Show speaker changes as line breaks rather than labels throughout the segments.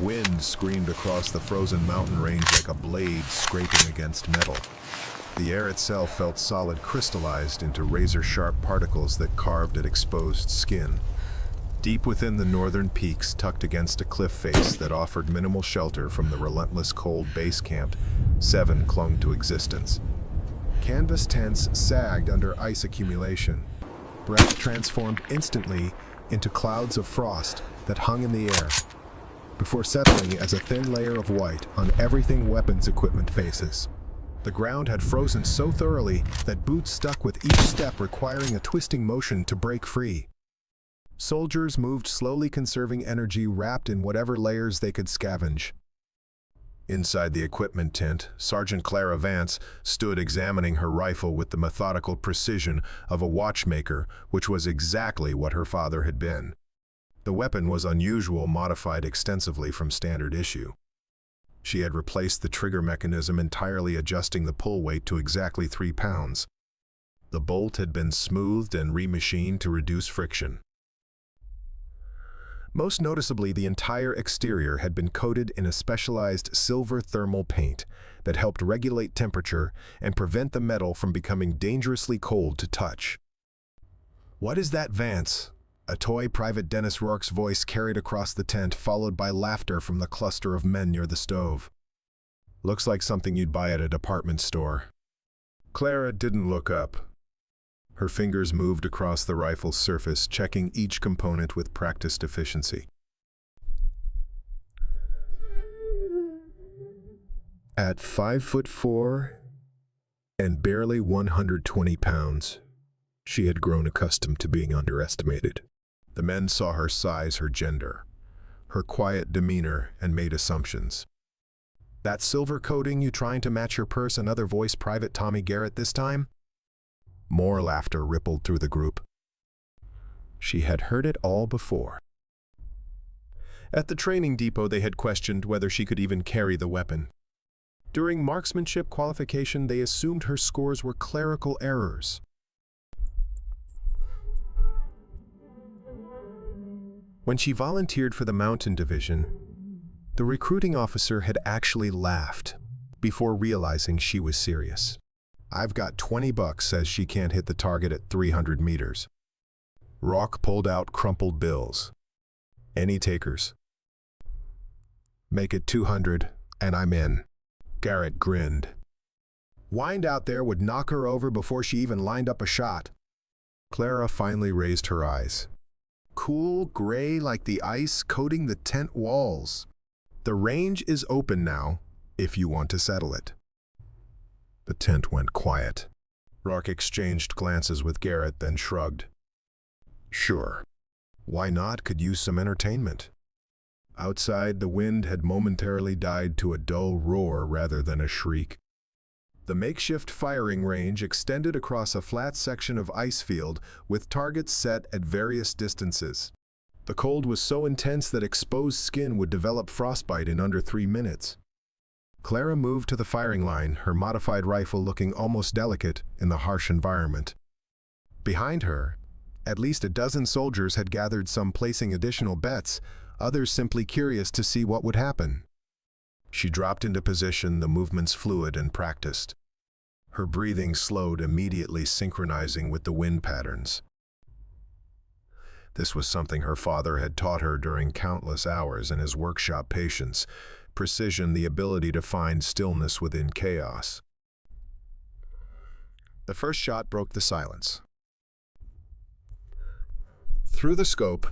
Wind screamed across the frozen mountain range like a blade scraping against metal. The air itself felt solid, crystallized into razor-sharp particles that carved at exposed skin. Deep within the northern peaks, tucked against a cliff face that offered minimal shelter from the relentless cold base camp, 7 clung to existence. Canvas tents sagged under ice accumulation. Breath transformed instantly into clouds of frost that hung in the air, before settling as a thin layer of white on everything weapons equipment faces. The ground had frozen so thoroughly that boots stuck with each step, requiring a twisting motion to break free. Soldiers moved slowly, conserving energy wrapped in whatever layers they could scavenge. Inside the equipment tent, Sergeant Clara Vance stood examining her rifle with the methodical precision of a watchmaker, which was exactly what her father had been. The weapon was unusual, modified extensively from standard issue. She had replaced the trigger mechanism entirely, adjusting the pull weight to exactly 3 pounds. The bolt had been smoothed and remachined to reduce friction. Most noticeably, the entire exterior had been coated in a specialized silver thermal paint that helped regulate temperature and prevent the metal from becoming dangerously cold to touch. "What is that, Vance?" A toy Private Dennis Rourke's voice carried across the tent, followed by laughter from the cluster of men near the stove. "Looks like something you'd buy at a department store." Clara didn't look up. Her fingers moved across the rifle's surface, checking each component with practiced efficiency. At 5'4" and barely 120 pounds, she had grown accustomed to being underestimated. The men saw her size, her gender, her quiet demeanor, and made assumptions. "That silver coating, you trying to match your purse?" another voice, Private Tommy Garrett this time. More laughter rippled through the group. She had heard it all before. At the training depot, they had questioned whether she could even carry the weapon. During marksmanship qualification, they assumed her scores were clerical errors. When she volunteered for the Mountain Division, the recruiting officer had actually laughed before realizing she was serious. "I've got $20, says she can't hit the target at 300 meters. Rock pulled out crumpled bills. "Any takers?" "Make it 200, and I'm in." Garrett grinned. "Wind out there would knock her over before she even lined up a shot." Clara finally raised her eyes. Cool gray like the ice coating the tent walls. "The range is open now, if you want to settle it." The tent went quiet. Rourke exchanged glances with Garrett, then shrugged. "Sure. Why not? Could use some entertainment." Outside, the wind had momentarily died to a dull roar rather than a shriek. The makeshift firing range extended across a flat section of ice field with targets set at various distances. The cold was so intense that exposed skin would develop frostbite in under 3 minutes. Clara moved to the firing line, her modified rifle looking almost delicate in the harsh environment. Behind her, at least a dozen soldiers had gathered, some placing additional bets, others simply curious to see what would happen. She dropped into position, the movements fluid and practiced. Her breathing slowed, immediately synchronizing with the wind patterns. This was something her father had taught her during countless hours in his workshop: patience, precision, the ability to find stillness within chaos. The first shot broke the silence. Through the scope,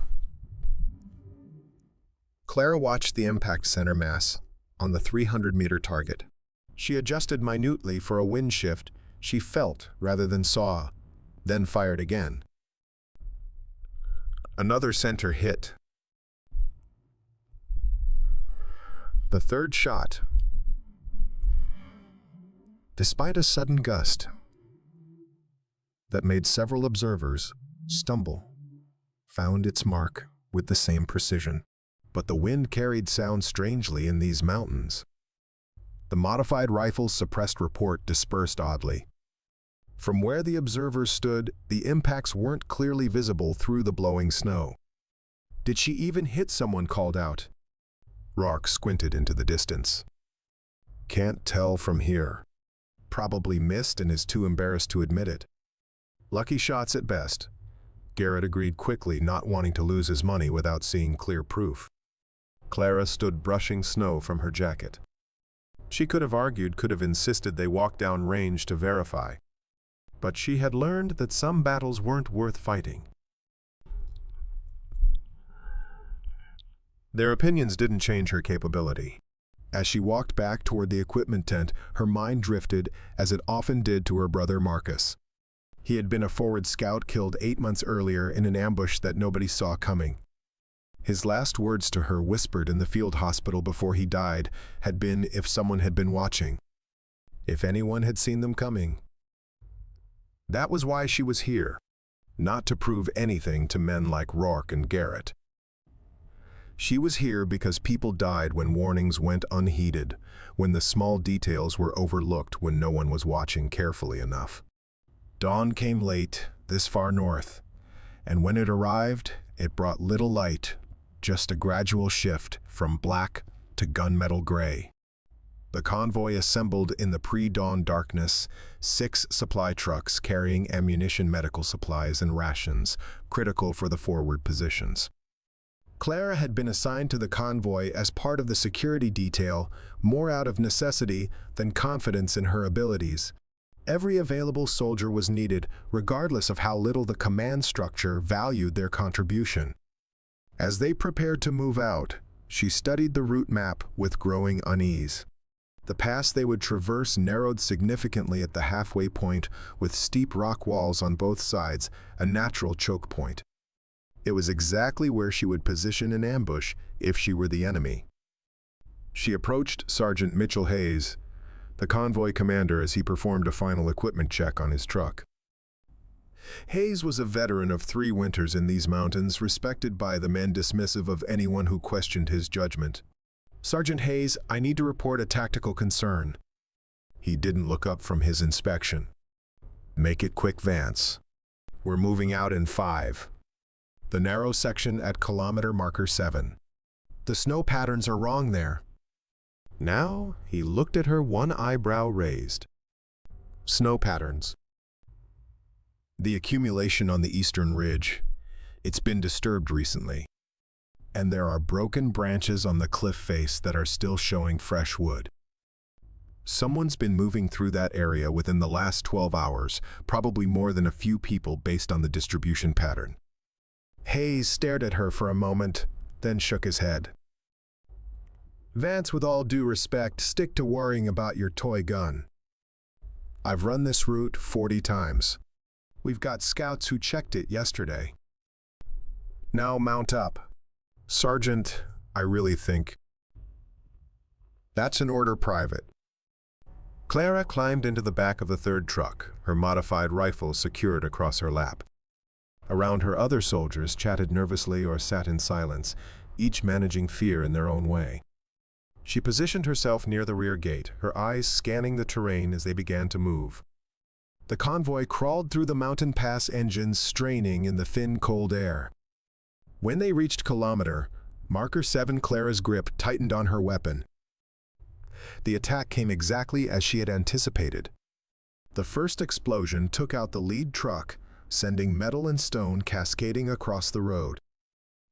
Clara watched the impact center mass on the 300-meter target. She adjusted minutely for a wind shift she felt rather than saw, then fired again. Another center hit. The third shot, despite a sudden gust that made several observers stumble, found its mark with the same precision. But the wind carried sound strangely in these mountains. The modified rifle's suppressed report dispersed oddly. From where the observers stood, the impacts weren't clearly visible through the blowing snow. "Did she even hit someone?" called out. Rourke squinted into the distance. Can't tell from here. Probably missed and is too embarrassed to admit it. Lucky shots at best. Garrett agreed quickly, not wanting to lose his money without seeing clear proof. Clara stood brushing snow from her jacket. She could have argued, could have insisted they walk down range to verify. But she had learned that some battles weren't worth fighting. Their opinions didn't change her capability. As she walked back toward the equipment tent, her mind drifted, as it often did, to her brother Marcus. He had been a forward scout killed 8 months earlier in an ambush that nobody saw coming. His last words to her, whispered in the field hospital before he died, had been, if someone had been watching. If anyone had seen them coming. That was why she was here. Not to prove anything to men like Rourke and Garrett. She was here because people died when warnings went unheeded, when the small details were overlooked, when no one was watching carefully enough. Dawn came late, this far north, and when it arrived, it brought little light, just a gradual shift from black to gunmetal gray. The convoy assembled in the pre-dawn darkness, 6 supply trucks carrying ammunition, medical supplies, and rations, critical for the forward positions. Clara had been assigned to the convoy as part of the security detail, more out of necessity than confidence in her abilities. Every available soldier was needed, regardless of how little the command structure valued their contribution. As they prepared to move out, she studied the route map with growing unease. The pass they would traverse narrowed significantly at the halfway point, with steep rock walls on both sides, a natural choke point. It was exactly where she would position an ambush if she were the enemy. She approached Sergeant Mitchell Hayes, the convoy commander, as he performed a final equipment check on his truck. Hayes was a veteran of 3 winters in these mountains, respected by the men, dismissive of anyone who questioned his judgment. Sergeant Hayes, I need to report a tactical concern. He didn't look up from his inspection. Make it quick, Vance. We're moving out in 5. The narrow section at kilometer marker 7. The snow patterns are wrong there. Now he looked at her, one eyebrow raised. Snow patterns. The accumulation on the eastern ridge. It's been disturbed recently. And there are broken branches on the cliff face that are still showing fresh wood. Someone's been moving through that area within the last 12 hours, probably more than a few people based on the distribution pattern. Hayes stared at her for a moment, then shook his head. Vance, with all due respect, stick to worrying about your toy gun. I've run this route 40 times. We've got scouts who checked it yesterday. Now mount up. Sergeant, I really think. That's an order, Private. Clara climbed into the back of the 3rd truck, her modified rifle secured across her lap. Around her, other soldiers chatted nervously or sat in silence, each managing fear in their own way. She positioned herself near the rear gate, her eyes scanning the terrain as they began to move. The convoy crawled through the mountain pass, engines straining in the thin, cold air. When they reached kilometer marker 7, Clara's grip tightened on her weapon. The attack came exactly as she had anticipated. The first explosion took out the lead truck, sending metal and stone cascading across the road.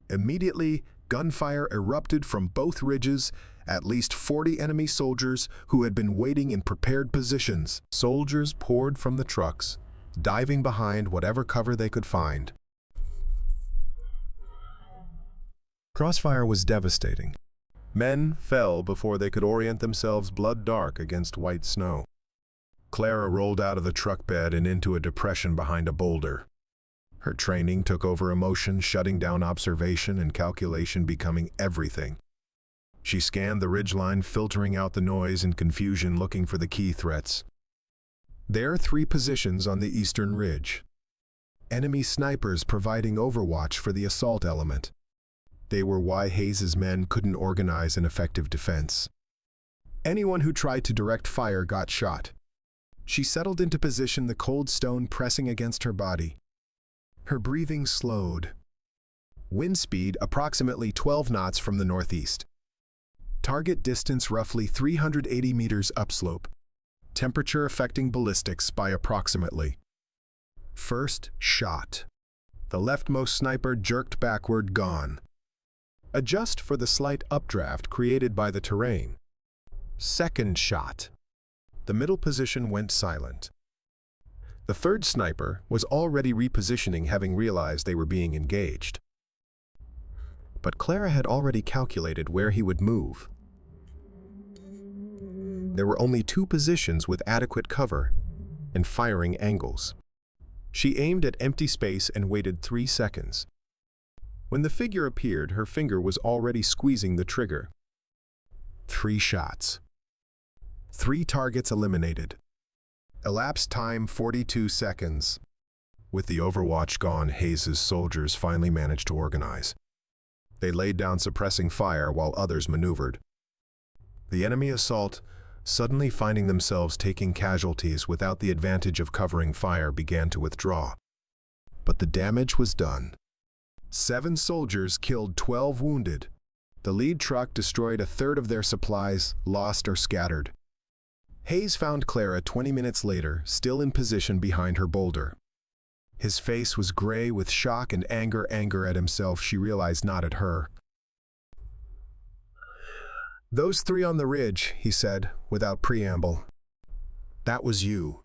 Immediately, gunfire erupted from both ridges. At least 40 enemy soldiers who had been waiting in prepared positions. Soldiers poured from the trucks, diving behind whatever cover they could find. Crossfire was devastating. Men fell before they could orient themselves, blood dark against white snow. Clara rolled out of the truck bed and into a depression behind a boulder. Her training took over emotion, shutting down observation and calculation, becoming everything. She scanned the ridgeline, filtering out the noise and confusion, looking for the key threats. There are 3 positions on the eastern ridge. Enemy snipers providing overwatch for the assault element. They were why Hayes's men couldn't organize an effective defense. Anyone who tried to direct fire got shot. She settled into position, the cold stone pressing against her body. Her breathing slowed. Wind speed approximately 12 knots from the northeast. Target distance roughly 380 meters upslope. Temperature affecting ballistics by approximately. First shot. The leftmost sniper jerked backward, gone. Adjust for the slight updraft created by the terrain. Second shot. The middle position went silent. The third sniper was already repositioning, having realized they were being engaged. But Clara had already calculated where he would move. There were only 2 positions with adequate cover and firing angles. She aimed at empty space and waited 3 seconds. When the figure appeared, her finger was already squeezing the trigger. 3 shots. 3 targets eliminated. Elapsed time 42 seconds. With the overwatch gone, Hayes' soldiers finally managed to organize. They laid down suppressing fire while others maneuvered. The enemy assault, suddenly finding themselves taking casualties without the advantage of covering fire, began to withdraw. But the damage was done. 7 soldiers killed, 12 wounded. The lead truck destroyed a third of their supplies, lost or scattered. Hayes found Clara 20 minutes later, still in position behind her boulder. His face was gray with shock and anger at himself, she realized, not at her. "Those 3 on the ridge," he said, without preamble. "That was you."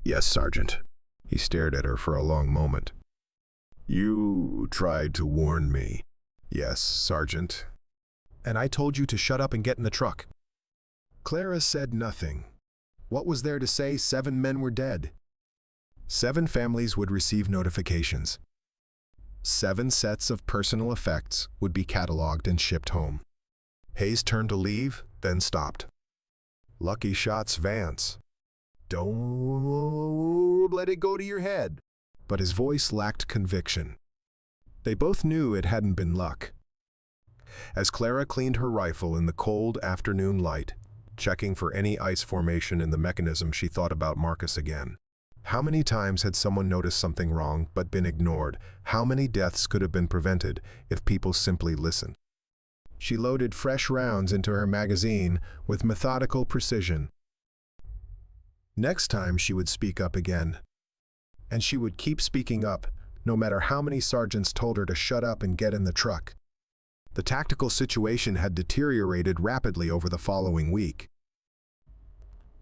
"Yes, Sergeant." He stared at her for a long moment. "You tried to warn me." "Yes, Sergeant." "And I told you to shut up and get in the truck." Clara said nothing. What was there to say? 7 men were dead. 7 families would receive notifications. 7 sets of personal effects would be cataloged and shipped home. Hayes turned to leave, then stopped. "Lucky shots, Vance. Don't let it go to your head." But his voice lacked conviction. They both knew it hadn't been luck. As Clara cleaned her rifle in the cold afternoon light, checking for any ice formation in the mechanism, she thought about Marcus again. How many times had someone noticed something wrong but been ignored? How many deaths could have been prevented if people simply listened? She loaded fresh rounds into her magazine with methodical precision. Next time she would speak up again. And she would keep speaking up, no matter how many sergeants told her to shut up and get in the truck. The tactical situation had deteriorated rapidly over the following week.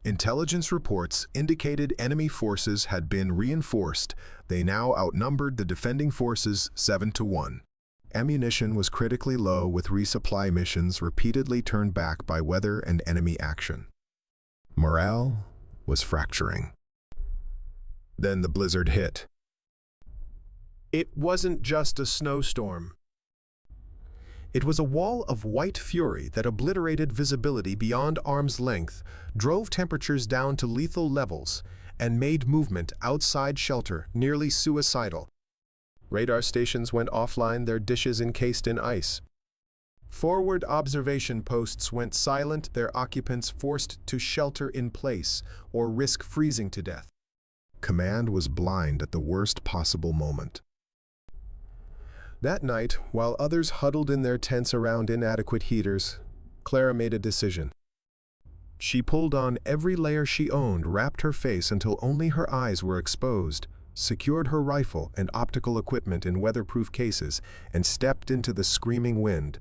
Intelligence reports indicated enemy forces had been reinforced. They now outnumbered the defending forces 7-1. Ammunition was critically low, with resupply missions repeatedly turned back by weather and enemy action. Morale was fracturing. Then the blizzard hit. It wasn't just a snowstorm. It was a wall of white fury that obliterated visibility beyond arm's length, drove temperatures down to lethal levels, and made movement outside shelter nearly suicidal. Radar stations went offline, their dishes encased in ice. Forward observation posts went silent, their occupants forced to shelter in place or risk freezing to death. Command was blind at the worst possible moment. That night, while others huddled in their tents around inadequate heaters, Clara made a decision. She pulled on every layer she owned, wrapped her face until only her eyes were exposed, secured her rifle and optical equipment in weatherproof cases, and stepped into the screaming wind.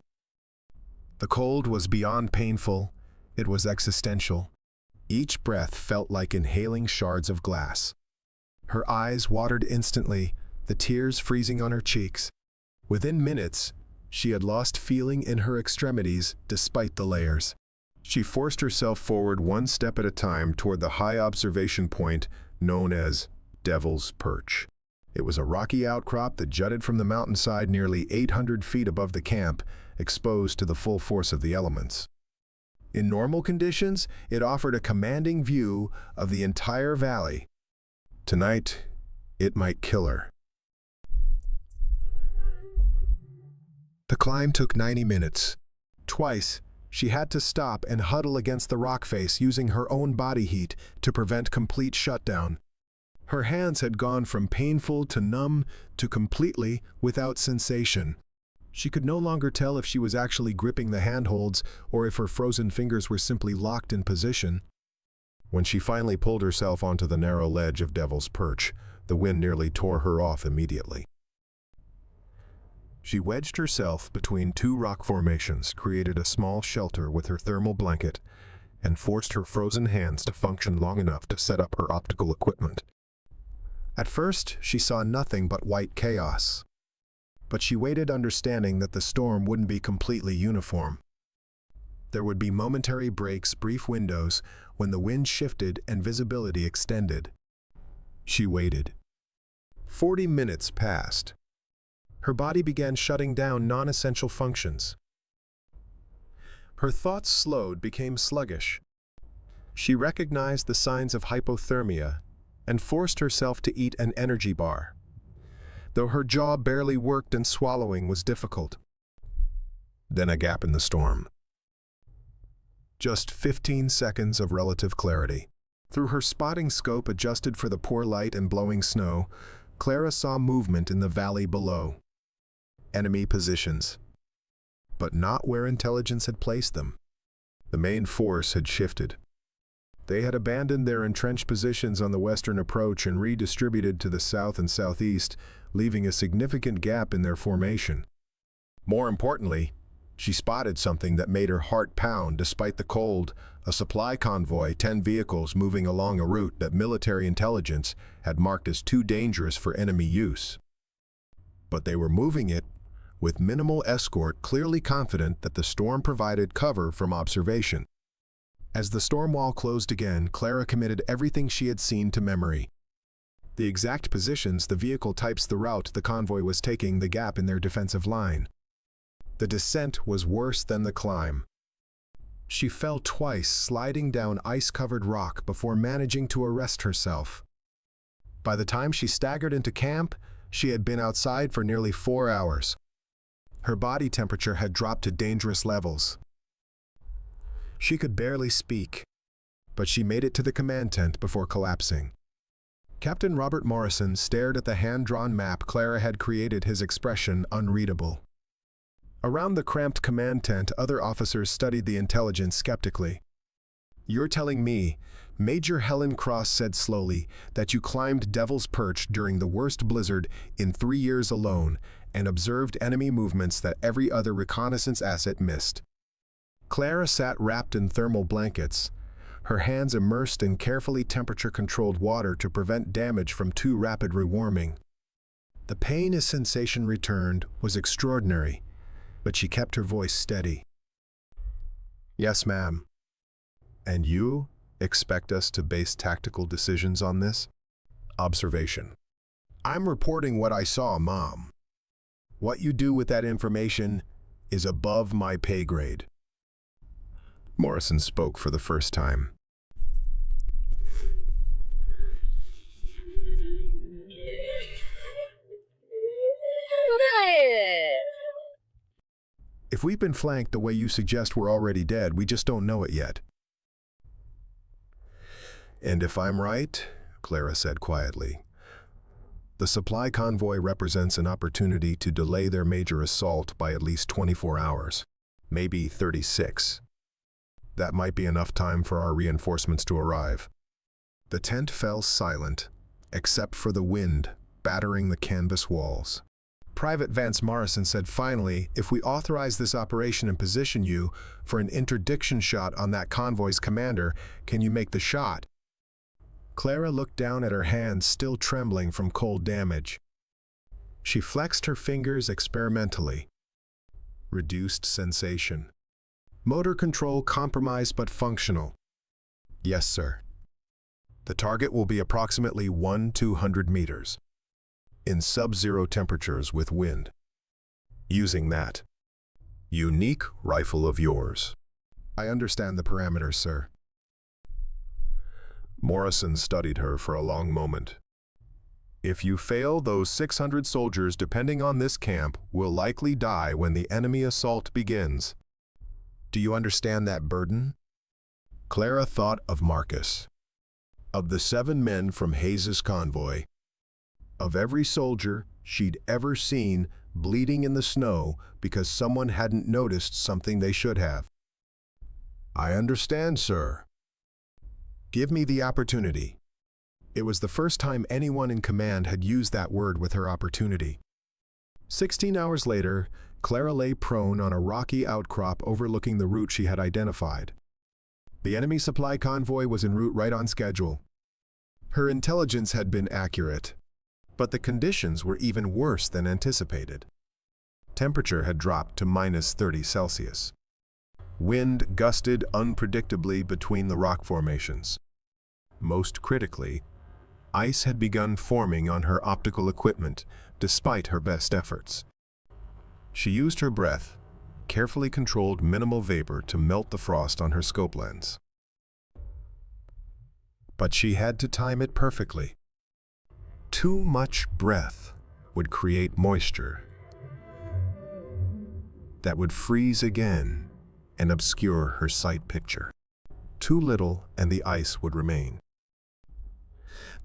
The cold was beyond painful. It was existential. Each breath felt like inhaling shards of glass. Her eyes watered instantly, the tears freezing on her cheeks. Within minutes, she had lost feeling in her extremities despite the layers. She forced herself forward one step at a time toward the high observation point known as Devil's Perch. It was a rocky outcrop that jutted from the mountainside nearly 800 feet above the camp, exposed to the full force of the elements. In normal conditions, it offered a commanding view of the entire valley. Tonight, it might kill her. The climb took 90 minutes. Twice, she had to stop and huddle against the rock face, using her own body heat to prevent complete shutdown. Her hands had gone from painful to numb to completely without sensation. She could no longer tell if she was actually gripping the handholds or if her frozen fingers were simply locked in position. When she finally pulled herself onto the narrow ledge of Devil's Perch, the wind nearly tore her off immediately. She wedged herself between two rock formations, created a small shelter with her thermal blanket, and forced her frozen hands to function long enough to set up her optical equipment. At first, she saw nothing but white chaos. But she waited, understanding that the storm wouldn't be completely uniform. There would be momentary breaks, brief windows, when the wind shifted and visibility extended. She waited. 40 minutes passed. Her body began shutting down non-essential functions. Her thoughts slowed, became sluggish. She recognized the signs of hypothermia and forced herself to eat an energy bar. Though her jaw barely worked and swallowing was difficult. Then a gap in the storm. Just 15 seconds of relative clarity. Through her spotting scope adjusted for the poor light and blowing snow, Clara saw movement in the valley below. Enemy positions. But not where intelligence had placed them. The main force had shifted. They had abandoned their entrenched positions on the western approach and redistributed to the south and southeast, leaving a significant gap in their formation. More importantly, she spotted something that made her heart pound despite the cold, a supply convoy, 10 vehicles moving along a route that military intelligence had marked as too dangerous for enemy use. But they were moving it with minimal escort, clearly confident that the storm provided cover from observation. As the storm wall closed again, Clara committed everything she had seen to memory. The exact positions, the vehicle types, the route the convoy was taking, the gap in their defensive line. The descent was worse than the climb. She fell twice, sliding down ice-covered rock before managing to arrest herself. By the time she staggered into camp, she had been outside for nearly 4 hours. Her body temperature had dropped to dangerous levels. She could barely speak, but she made it to the command tent before collapsing. Captain Robert Morrison stared at the hand-drawn map Clara had created, his expression unreadable. Around the cramped command tent, other officers studied the intelligence skeptically. "You're telling me," Major Helen Cross said slowly, "that you climbed Devil's Perch during the worst blizzard in 3 years alone and observed enemy movements that every other reconnaissance asset missed?" Clara sat wrapped in thermal blankets, her hands immersed in carefully temperature-controlled water to prevent damage from too rapid rewarming. The pain as sensation returned was extraordinary, but she kept her voice steady. "Yes, ma'am. And you expect us to base tactical decisions on this?" Observation. "I'm reporting what I saw, Mom. What you do with that information is above my pay grade." Morrison spoke for the first time. "If we've been flanked the way you suggest, we're already dead. We just don't know it yet." "And if I'm right," Clara said quietly, "the supply convoy represents an opportunity to delay their major assault by at least 24 hours, maybe 36. That might be enough time for our reinforcements to arrive." The tent fell silent, except for the wind battering the canvas walls. Private Vance Morrison said finally, "If we authorize this operation and position you for an interdiction shot on that convoy's commander, can you make the shot?" Clara looked down at her hands, still trembling from cold damage. She flexed her fingers experimentally. Reduced sensation. Motor control compromised but functional. "Yes, sir. The target will be approximately 1-200 meters. In sub-zero temperatures with wind. Using that unique rifle of yours." "I understand the parameters, sir." Morrison studied her for a long moment. "If you fail, those 600 soldiers depending on this camp will likely die when the enemy assault begins. Do you understand that burden?" Clara thought of Marcus. Of the 7 men from Hayes's convoy. Of every soldier she'd ever seen bleeding in the snow because someone hadn't noticed something they should have. I understand, sir. Give me the opportunity. It was the first time anyone in command had used that word with her opportunity. 16 hours later, Clara lay prone on a rocky outcrop overlooking the route she had identified. The enemy supply convoy was en route right on schedule. Her intelligence had been accurate, but the conditions were even worse than anticipated. Temperature had dropped to -30°C. Wind gusted unpredictably between the rock formations. Most critically, ice had begun forming on her optical equipment, despite her best efforts. She used her breath, carefully controlled minimal vapor to melt the frost on her scope lens. But she had to time it perfectly. Too much breath would create moisture that would freeze again and obscure her sight picture. Too little and the ice would remain.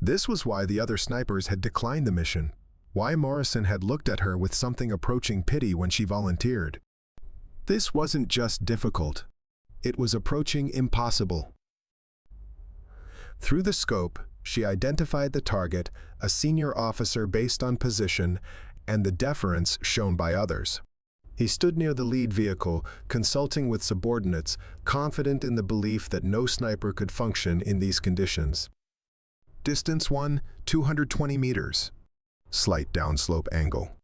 This was why the other snipers had declined the mission, why Morrison had looked at her with something approaching pity when she volunteered. This wasn't just difficult, it was approaching impossible. Through the scope, she identified the target, a senior officer based on position, and the deference shown by others. He stood near the lead vehicle, consulting with subordinates, confident in the belief that no sniper could function in these conditions. Distance 220 meters. Slight downslope angle.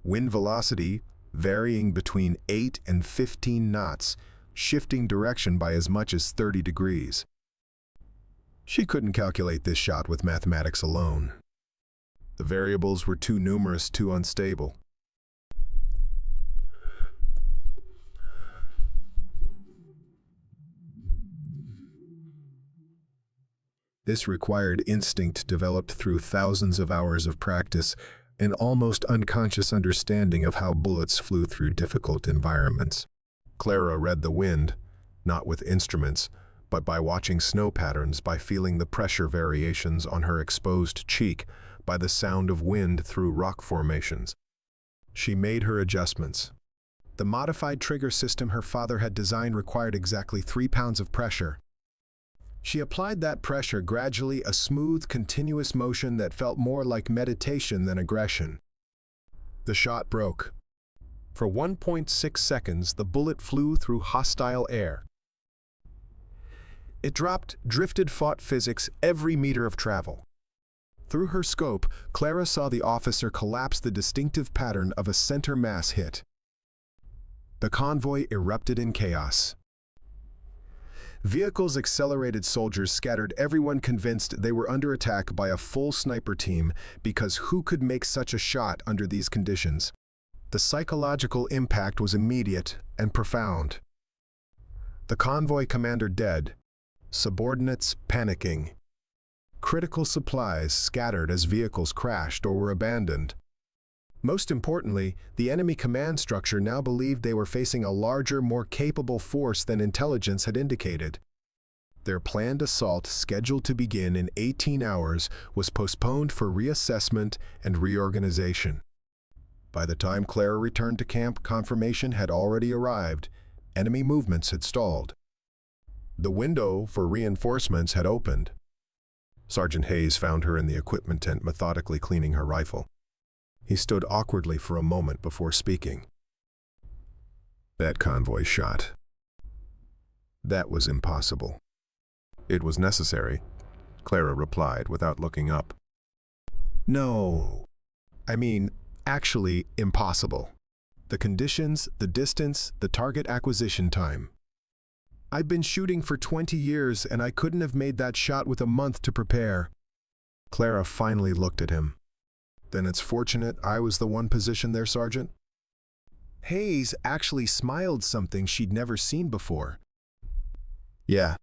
Wind velocity varying between 8 and 15 knots, shifting direction by as much as 30 degrees. She couldn't calculate this shot with mathematics alone. The variables were too numerous, too unstable. This required instinct developed through thousands of hours of practice, an almost unconscious understanding of how bullets flew through difficult environments. Clara read the wind, not with instruments, but by watching snow patterns, by feeling the pressure variations on her exposed cheek, by the sound of wind through rock formations. She made her adjustments. The modified trigger system her father had designed required exactly 3 pounds of pressure. She applied that pressure gradually, a smooth, continuous motion that felt more like meditation than aggression. The shot broke. For 1.6 seconds, the bullet flew through hostile air. It dropped, drifted, fought physics every meter of travel. Through her scope, Clara saw the officer collapse, the distinctive pattern of a center mass hit. The convoy erupted in chaos. Vehicles accelerated, soldiers scattered, everyone convinced they were under attack by a full sniper team, because who could make such a shot under these conditions? The psychological impact was immediate and profound. The convoy commander dead, subordinates panicking. Critical supplies scattered as vehicles crashed or were abandoned. Most importantly, the enemy command structure now believed they were facing a larger, more capable force than intelligence had indicated. Their planned assault, scheduled to begin in 18 hours, was postponed for reassessment and reorganization. By the time Clara returned to camp, confirmation had already arrived. Enemy movements had stalled. The window for reinforcements had opened. Sergeant Hayes found her in the equipment tent, methodically cleaning her rifle. He stood awkwardly for a moment before speaking. That convoy shot. That was impossible. It was necessary, Clara replied without looking up. No, I mean, actually impossible. The conditions, the distance, the target acquisition time. I've been shooting for 20 years and I couldn't have made that shot with a month to prepare. Clara finally looked at him. Then it's fortunate I was the one positioned there, Sergeant. Hayes actually smiled, something she'd never seen before. Yeah,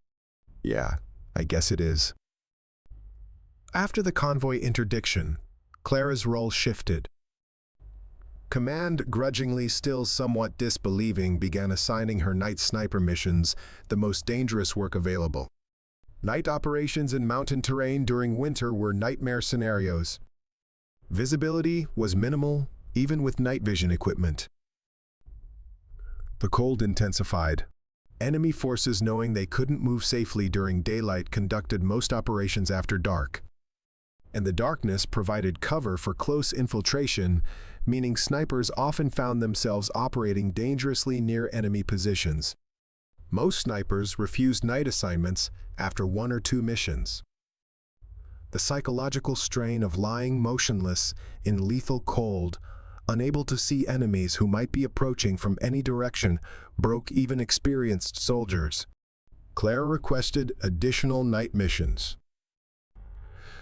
I guess it is. After the convoy interdiction, Clara's role shifted. Command, grudgingly, still somewhat disbelieving, began assigning her night sniper missions, the most dangerous work available. Night operations in mountain terrain during winter were nightmare scenarios. Visibility was minimal, even with night vision equipment. The cold intensified. Enemy forces, knowing they couldn't move safely during daylight, conducted most operations after dark. And the darkness provided cover for close infiltration, meaning snipers often found themselves operating dangerously near enemy positions. Most snipers refused night assignments after 1 or 2 missions. The psychological strain of lying motionless in lethal cold, unable to see enemies who might be approaching from any direction, broke even experienced soldiers. Clara requested additional night missions.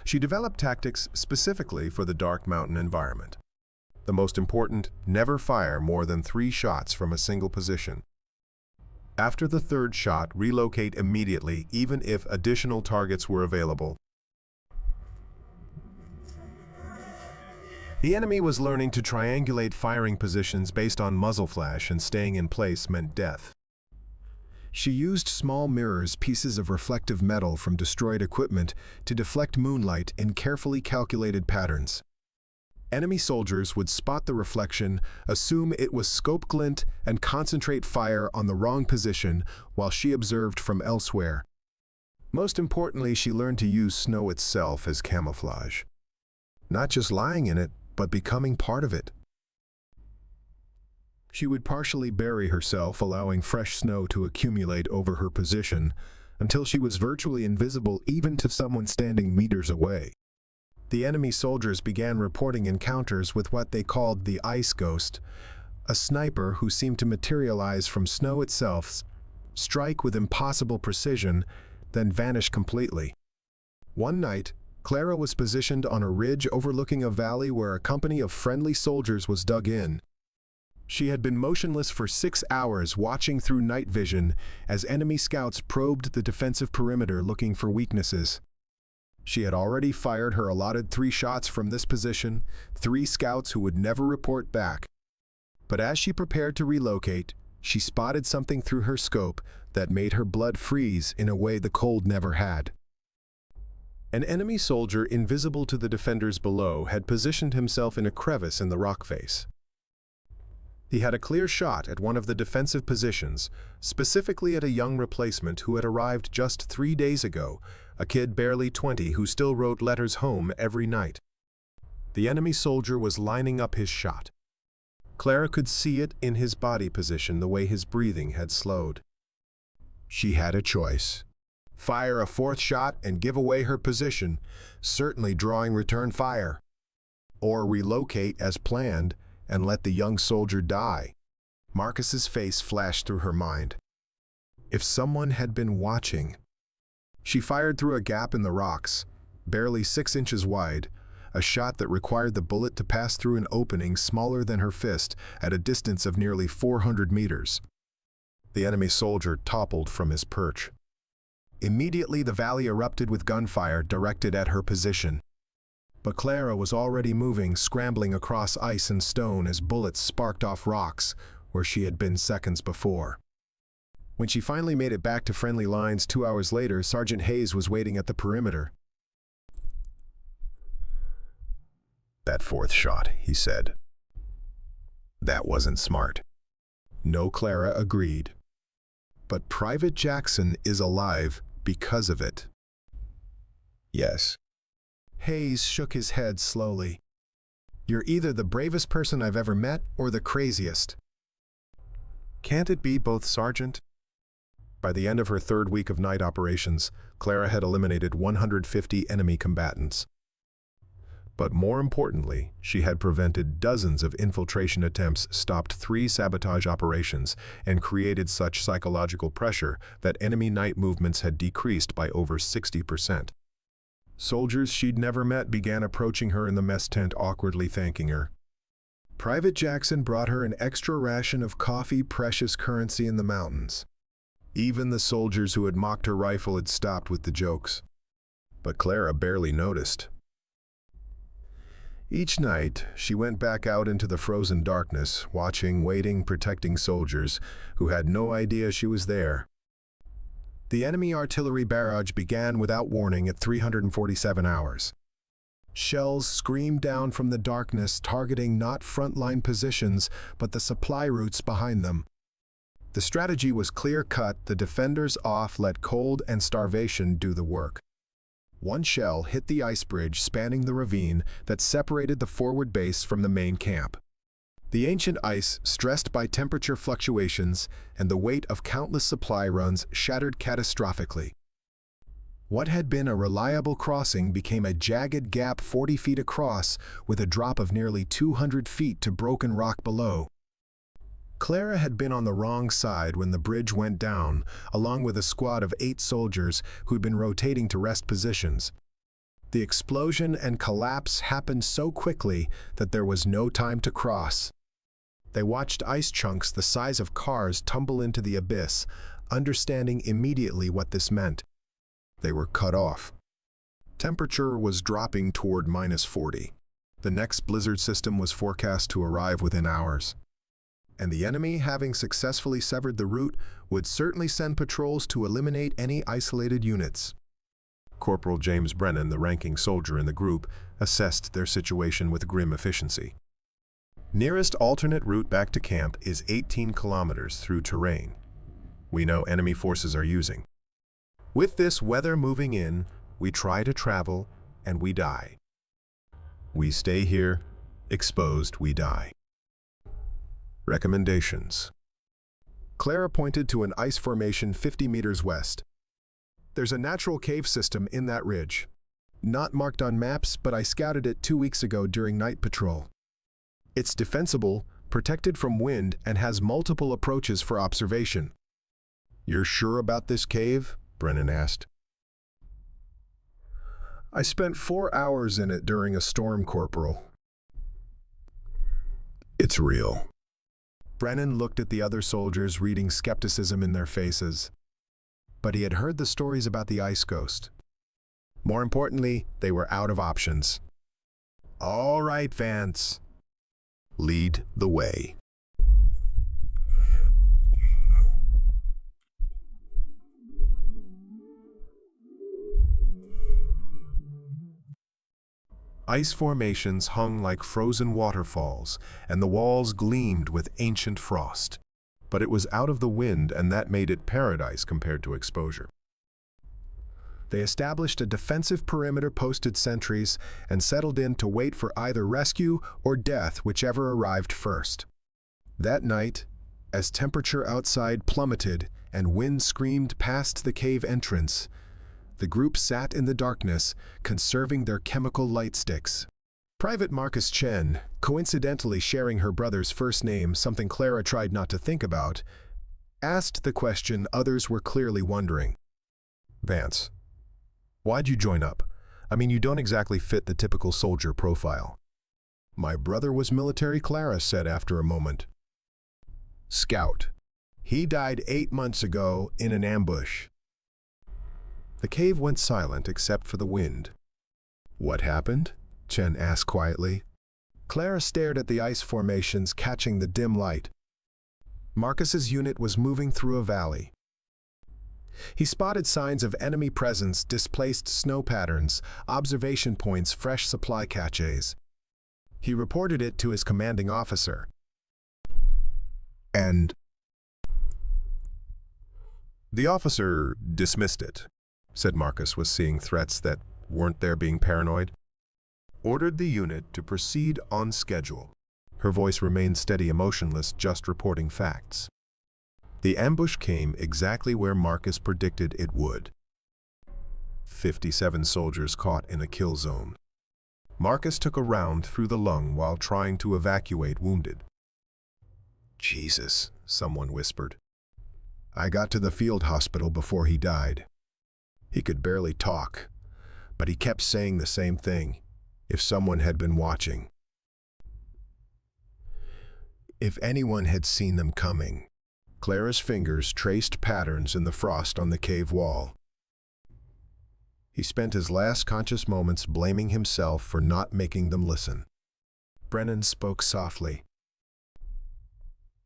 She developed tactics specifically for the dark mountain environment. The most important: never fire more than 3 shots from a single position. After the 3rd shot, relocate immediately, even if additional targets were available. The enemy was learning to triangulate firing positions based on muzzle flash, and staying in place meant death. She used small mirrors, pieces of reflective metal from destroyed equipment, to deflect moonlight in carefully calculated patterns. Enemy soldiers would spot the reflection, assume it was scope glint, and concentrate fire on the wrong position while she observed from elsewhere. Most importantly, she learned to use snow itself as camouflage. Not just lying in it, but becoming part of it. She would partially bury herself, allowing fresh snow to accumulate over her position, until she was virtually invisible even to someone standing meters away. The enemy soldiers began reporting encounters with what they called the Ice Ghost, a sniper who seemed to materialize from snow itself, strike with impossible precision, then vanish completely. One night, Clara was positioned on a ridge overlooking a valley where a company of friendly soldiers was dug in. She had been motionless for 6 hours, watching through night vision as enemy scouts probed the defensive perimeter looking for weaknesses. She had already fired her allotted 3 shots from this position, 3 scouts who would never report back. But as she prepared to relocate, she spotted something through her scope that made her blood freeze in a way the cold never had. An enemy soldier, invisible to the defenders below, had positioned himself in a crevice in the rock face. He had a clear shot at one of the defensive positions, specifically at a young replacement who had arrived just 3 days ago, a kid barely 20 who still wrote letters home every night. The enemy soldier was lining up his shot. Clara could see it in his body position, the way his breathing had slowed. She had a choice. Fire a 4th shot and give away her position, certainly drawing return fire. Or relocate as planned and let the young soldier die. Marcus's face flashed through her mind. If someone had been watching. She fired through a gap in the rocks, barely 6 inches wide, a shot that required the bullet to pass through an opening smaller than her fist at a distance of nearly 400 meters. The enemy soldier toppled from his perch. Immediately, the valley erupted with gunfire directed at her position. But Clara was already moving, scrambling across ice and stone as bullets sparked off rocks where she had been seconds before. When she finally made it back to friendly lines 2 hours later, Sergeant Hayes was waiting at the perimeter. "That 4th shot," he said. "That wasn't smart." No, Clara agreed. "But Private Jackson is alive because of it." "Yes." Hayes shook his head slowly. "You're either the bravest person I've ever met or the craziest." "Can't it be both, Sergeant?" By the end of her 3rd week of night operations, Clara had eliminated 150 enemy combatants. But more importantly, she had prevented dozens of infiltration attempts, stopped 3 sabotage operations, and created such psychological pressure that enemy night movements had decreased by over 60%. Soldiers she'd never met began approaching her in the mess tent, awkwardly thanking her. Private Jackson brought her an extra ration of coffee, precious currency in the mountains. Even the soldiers who had mocked her rifle had stopped with the jokes. But Clara barely noticed. Each night, she went back out into the frozen darkness, watching, waiting, protecting soldiers who had no idea she was there. The enemy artillery barrage began without warning at 347 hours. Shells screamed down from the darkness, targeting not frontline positions, but the supply routes behind them. The strategy was clear-cut: the defenders off, let cold and starvation do the work. One shell hit the ice bridge spanning the ravine that separated the forward base from the main camp. The ancient ice, stressed by temperature fluctuations and the weight of countless supply runs, shattered catastrophically. What had been a reliable crossing became a jagged gap 40 feet across, with a drop of nearly 200 feet to broken rock below. Clara had been on the wrong side when the bridge went down, along with a squad of 8 soldiers who'd been rotating to rest positions. The explosion and collapse happened so quickly that there was no time to cross. They watched ice chunks the size of cars tumble into the abyss, understanding immediately what this meant. They were cut off. Temperature was dropping toward -40. The next blizzard system was forecast to arrive within hours. And the enemy, having successfully severed the route, would certainly send patrols to eliminate any isolated units. Corporal James Brennan, the ranking soldier in the group, assessed their situation with grim efficiency. Nearest alternate route back to camp is 18 kilometers through terrain we know enemy forces are using. With this weather moving in, we try to travel, and we die. We stay here, exposed, we die. Recommendations. Clara pointed to an ice formation 50 meters west. There's a natural cave system in that ridge. Not marked on maps, but I scouted it 2 weeks ago during night patrol. It's defensible, protected from wind, and has multiple approaches for observation. You're sure about this cave? Brennan asked. I spent 4 hours in it during a storm, Corporal. It's real. Brennan looked at the other soldiers, reading skepticism in their faces. But he had heard the stories about the ice ghost. More importantly, they were out of options. All right, Vance. Lead the way. Ice formations hung like frozen waterfalls, and the walls gleamed with ancient frost. But it was out of the wind, and that made it paradise compared to exposure. They established a defensive perimeter, posted sentries, and settled in to wait for either rescue or death, whichever arrived first. That night, as temperature outside plummeted and wind screamed past the cave entrance, the group sat in the darkness, conserving their chemical light sticks. Private Marcus Chen, coincidentally sharing her brother's first name, something Clara tried not to think about, asked the question others were clearly wondering. Vance, why'd you join up? I mean, you don't exactly fit the typical soldier profile. My brother was military, Clara said after a moment. Scout. He died 8 months ago in an ambush. The cave went silent except for the wind. What happened? Chen asked quietly. Clara stared at the ice formations, catching the dim light. Marcus's unit was moving through a valley. He spotted signs of enemy presence, displaced snow patterns, observation points, fresh supply caches. He reported it to his commanding officer. And the officer dismissed it. Said Marcus was seeing threats that weren't there, being paranoid. Ordered the unit to proceed on schedule. Her voice remained steady, emotionless, just reporting facts. The ambush came exactly where Marcus predicted it would. 57 soldiers caught in a kill zone. Marcus took a round through the lung while trying to evacuate wounded. Jesus, someone whispered. I got to the field hospital before he died. He could barely talk, but he kept saying the same thing, if someone had been watching. If anyone had seen them coming. Clara's fingers traced patterns in the frost on the cave wall. He spent his last conscious moments blaming himself for not making them listen. Brennan spoke softly.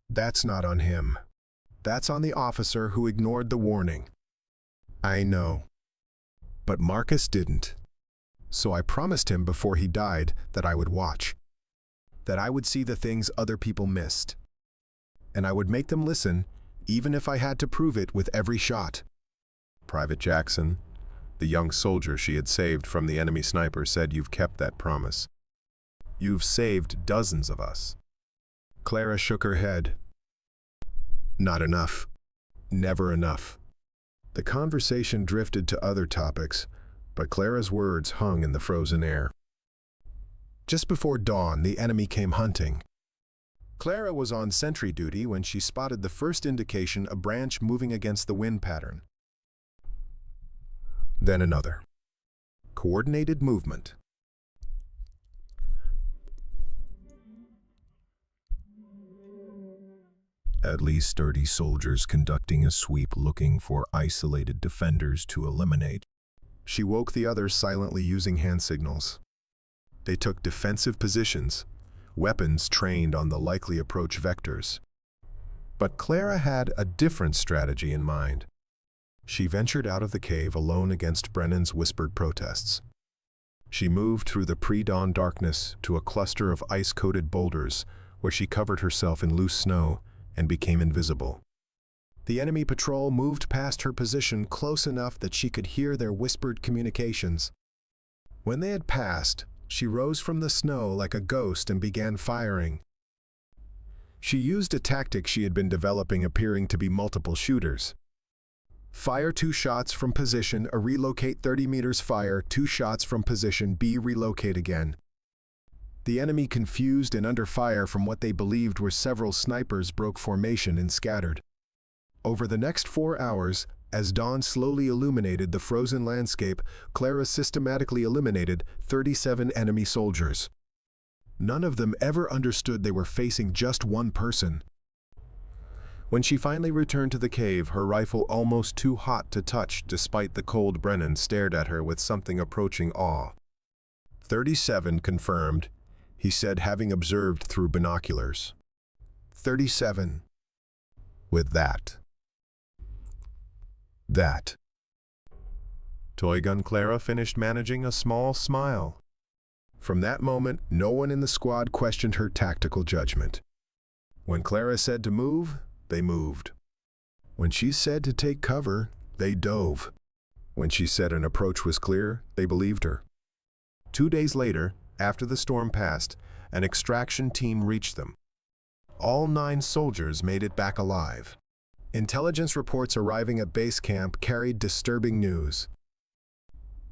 That's not on him. That's on the officer who ignored the warning. I know. But Marcus didn't. So I promised him before he died that I would watch, that I would see the things other people missed, and I would make them listen, even if I had to prove it with every shot. Private Jackson, the young soldier she had saved from the enemy sniper, said, "You've kept that promise. You've saved dozens of us." Clara shook her head. Not enough. Never enough. The conversation drifted to other topics, but Clara's words hung in the frozen air. Just before dawn, the enemy came hunting. Clara was on sentry duty when she spotted the first indication, a branch moving against the wind pattern. Then another. Coordinated movement. At least 30 soldiers conducting a sweep looking for isolated defenders to eliminate. She woke the others silently using hand signals. They took defensive positions, weapons trained on the likely approach vectors. But Clara had a different strategy in mind. She ventured out of the cave alone against Brennan's whispered protests. She moved through the pre-dawn darkness to a cluster of ice-coated boulders where she covered herself in loose snow and became invisible. The enemy patrol moved past her position close enough that she could hear their whispered communications. When they had passed, she rose from the snow like a ghost and began firing. She used a tactic she had been developing, appearing to be multiple shooters. Fire 2 shots from position A, relocate 30 meters, fire 2 shots from position B, relocate again. The enemy, confused and under fire from what they believed were several snipers, broke formation and scattered. Over the next 4 hours, as dawn slowly illuminated the frozen landscape, Clara systematically eliminated 37 enemy soldiers. None of them ever understood they were facing just one person. When she finally returned to the cave, her rifle almost too hot to touch despite the cold, Brennan stared at her with something approaching awe. 37 confirmed, he said, having observed through binoculars. 37. With that. Toy Gun Clara finished managing a small smile. From that moment, no one in the squad questioned her tactical judgment. When Clara said to move, they moved. When she said to take cover, they dove. When she said an approach was clear, they believed her. 2 days later, after the storm passed, an extraction team reached them. All 9 soldiers made it back alive. Intelligence reports arriving at base camp carried disturbing news.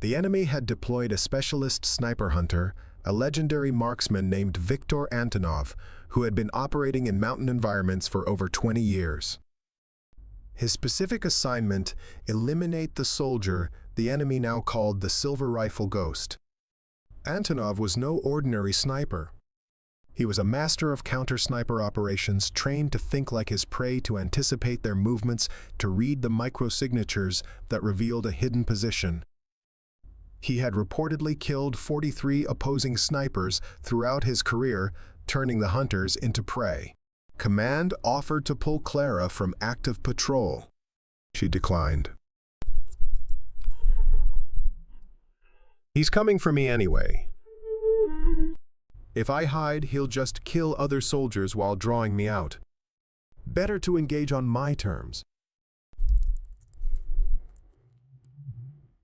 The enemy had deployed a specialist sniper hunter, a legendary marksman named Viktor Antonov, who had been operating in mountain environments for over 20 years. His specific assignment: eliminate the soldier the enemy now called the Silver Rifle Ghost. Antonov was no ordinary sniper. He was a master of counter-sniper operations, trained to think like his prey, to anticipate their movements, to read the microsignatures that revealed a hidden position. He had reportedly killed 43 opposing snipers throughout his career, turning the hunters into prey. Command offered to pull Clara from active patrol. She declined. "He's coming for me anyway. If I hide, he'll just kill other soldiers while drawing me out. Better to engage on my terms."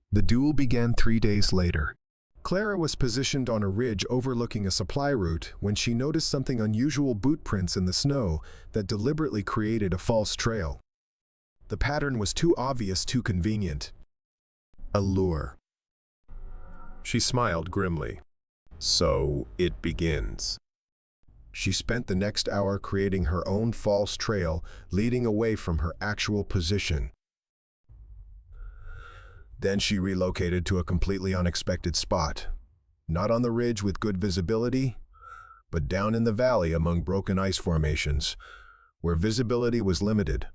The duel began 3 days later. Clara was positioned on a ridge overlooking a supply route when she noticed something unusual: boot prints in the snow that deliberately created a false trail. The pattern was too obvious, too convenient. A lure. She smiled grimly. So it begins. She spent the next hour creating her own false trail, leading away from her actual position. Then she relocated to a completely unexpected spot. Not on the ridge with good visibility, but down in the valley among broken ice formations, where visibility was limited,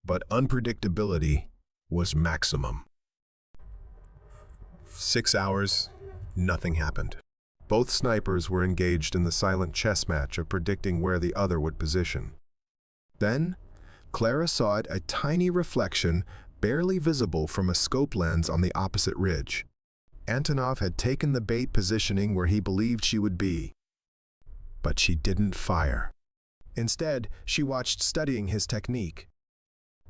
but unpredictability was maximum. 6 hours, nothing happened. Both snipers were engaged in the silent chess match of predicting where the other would position. Then, Clara saw a tiny reflection barely visible from a scope lens on the opposite ridge. Antonov had taken the bait positioning where he believed she would be. But she didn't fire. Instead, she watched, studying his technique.